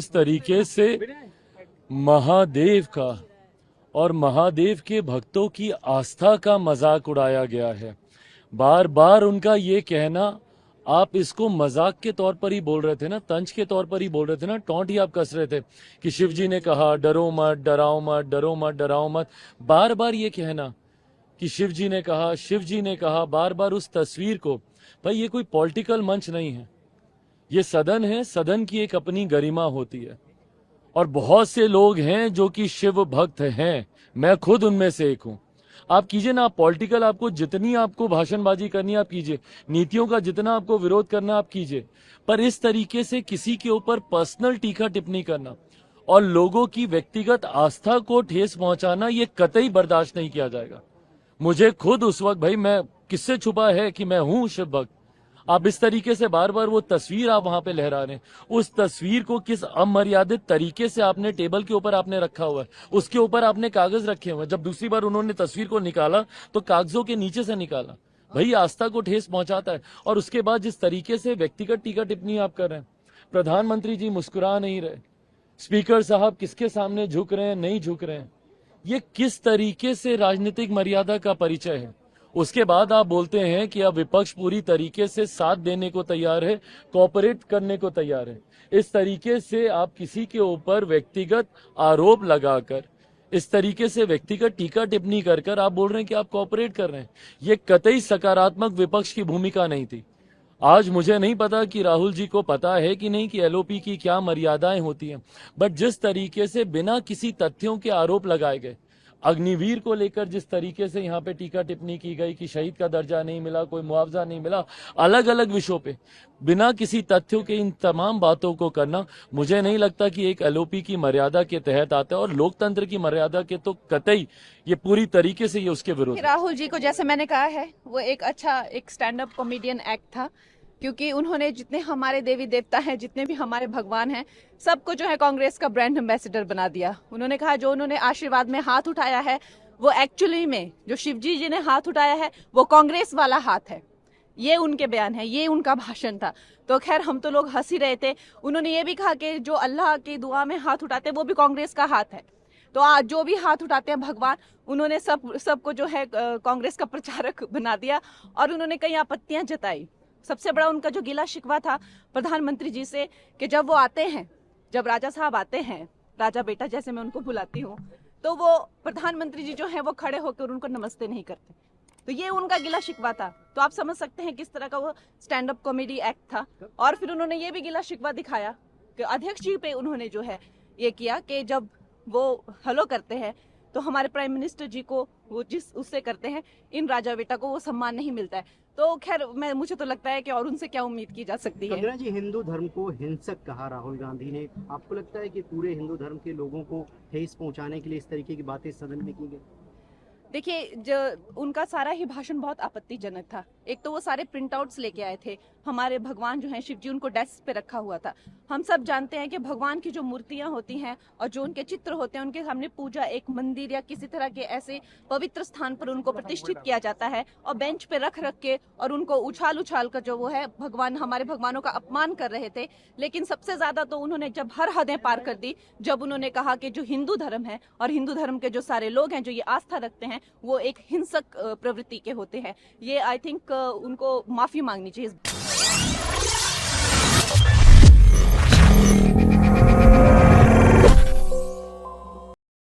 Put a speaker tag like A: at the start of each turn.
A: जिस तरीके से महादेव का और महादेव के भक्तों की आस्था का मजाक उड़ाया गया है, बार बार उनका ये कहना, आप इसको मजाक के तौर पर ही बोल रहे थे ना, तंज के तौर पर ही बोल रहे थे ना, टॉन्ट ही आप कस रहे थे कि शिव जी ने कहा डरो मत, डराओ मत, डरो मत, डराओ मत। बार बार ये कहना कि शिव जी ने कहा, शिव जी ने कहा, बार बार उस तस्वीर को, भाई ये कोई पॉलिटिकल मंच नहीं है, ये सदन है, सदन की एक अपनी गरिमा होती है और बहुत से लोग हैं जो कि शिव भक्त हैं, मैं खुद उनमें से एक हूं। आप कीजिए ना, आप पॉलिटिकल, आपको जितनी आपको भाषणबाजी करनी है आप कीजिए, नीतियों का जितना आपको विरोध करना आप कीजिए, पर इस तरीके से किसी के ऊपर पर्सनल टीका टिप्पणी करना और लोगों की व्यक्तिगत आस्था को ठेस पहुंचाना, ये कतई बर्दाश्त नहीं किया जाएगा। मुझे खुद उस वक्त, भाई मैं किससे छुपा है कि मैं हूं शिव भक्त, आप इस तरीके से बार बार वो तस्वीर आप वहां पे लहरा रहे हैं, उस तस्वीर को किस अमर्यादित तरीके से आपने टेबल के ऊपर आपने रखा हुआ है, उसके ऊपर आपने कागज रखे हुए हैं। जब दूसरी बार उन्होंने तस्वीर को निकाला तो कागजों के नीचे से निकाला, भाई आस्था को ठेस पहुंचाता है। और उसके बाद जिस तरीके से व्यक्तिगत टीका टिप्पणी आप कर रहे हैं, प्रधानमंत्री जी मुस्कुरा नहीं रहे, स्पीकर साहब किसके सामने झुक रहे हैं, नहीं झुक रहे हैं, ये किस तरीके से राजनीतिक मर्यादा का परिचय है। उसके बाद आप बोलते हैं कि अब विपक्ष पूरी तरीके से साथ देने को तैयार है, कोऑपरेट करने को तैयार है। इस तरीके से आप किसी के ऊपर व्यक्तिगत आरोप लगाकर, इस तरीके से व्यक्तिगत टीका टिप्पणी कर आप बोल रहे हैं कि आप कोऑपरेट कर रहे हैं, ये कतई सकारात्मक विपक्ष की भूमिका नहीं थी। आज मुझे नहीं पता कि राहुल जी को पता है कि नहीं कि एलओपी की क्या मर्यादाएं होती हैं, बट जिस तरीके से बिना किसी तथ्यों के आरोप लगाए गए, अग्निवीर को लेकर जिस तरीके से यहाँ पे टीका टिप्पणी की गई कि शहीद का दर्जा नहीं मिला, कोई मुआवजा नहीं मिला, अलग अलग विषयों पे बिना किसी तथ्यों के इन तमाम बातों को करना, मुझे नहीं लगता कि एक एलओपी की मर्यादा के तहत आता है और लोकतंत्र की मर्यादा के तो कतई ये पूरी तरीके से ये उसके विरुद्ध।
B: राहुल जी को जैसे मैंने कहा है, वो एक अच्छा एक स्टैंड अप कॉमेडियन एक्ट था, क्योंकि उन्होंने जितने हमारे देवी देवता हैं, जितने भी हमारे भगवान हैं, सबको जो है कांग्रेस का ब्रांड एम्बेसडर बना दिया। उन्होंने कहा जो उन्होंने आशीर्वाद में हाथ उठाया है, वो एक्चुअली में जो शिवजी जी ने हाथ उठाया है वो कांग्रेस वाला हाथ है। ये उनके बयान है, ये उनका भाषण था। तो खैर हम तो लोग हंस ही रहे थे। उन्होंने ये भी कहा कि जो अल्लाह की दुआ में हाथ उठाते हैं वो भी कांग्रेस का हाथ है। तो आज जो भी हाथ उठाते हैं भगवान, उन्होंने सबको जो है कांग्रेस का प्रचारक बना दिया और उन्होंने कई आपत्तियां जताई। सबसे बड़ा उनका जो गिला शिकवा था प्रधानमंत्री जी से कि जब वो आते हैं, जब राजा साहब आते हैं, राजा बेटा जैसे मैं उनको बुलाती हूँ, तो वो प्रधानमंत्री जी जो है वो खड़े होकर उनको नमस्ते नहीं करते। तो ये उनका गिला शिकवा था। तो आप समझ सकते हैं किस तरह का वो स्टैंड अप कॉमेडी एक्ट था। और फिर उन्होंने ये भी गिला शिकवा दिखाया कि अध्यक्ष जी पे उन्होंने जो है ये किया कि जब वो हेलो करते हैं तो हमारे प्राइम मिनिस्टर जी को वो जिस उससे करते हैं, इन राजा बेटा को वो सम्मान नहीं मिलता है। तो खैर मुझे तो लगता है कि और उनसे क्या उम्मीद की जा सकती है।
C: कंगना जी, हिंदू धर्म को हिंसक कहा राहुल गांधी ने, आपको लगता है कि पूरे हिंदू धर्म के लोगों को ठेस पहुंचाने के लिए इस तरीके की बातें सदन में की गई?
B: देखिए, जो उनका सारा ही भाषण बहुत आपत्तिजनक था। एक तो वो सारे प्रिंट आउट्स लेके आए थे, हमारे भगवान जो हैं शिव जी, उनको डेस्क पे रखा हुआ था। हम सब जानते हैं कि भगवान की जो मूर्तियां होती हैं और जो उनके चित्र होते हैं, उनके सामने पूजा एक मंदिर या किसी तरह के ऐसे पवित्र स्थान पर उनको प्रतिष्ठित किया जाता है और बेंच पे रख के और उनको उछाल उछाल कर जो वो है भगवान, हमारे भगवानों का अपमान कर रहे थे। लेकिन सबसे ज्यादा तो उन्होंने जब हर हदें पार कर दी, जब उन्होंने कहा कि जो हिंदू धर्म है और हिंदू धर्म के जो सारे लोग हैं जो ये आस्था रखते हैं वो एक हिंसक प्रवृत्ति के होते हैं। ये आई थिंक उनको माफी मांगनी चाहिए।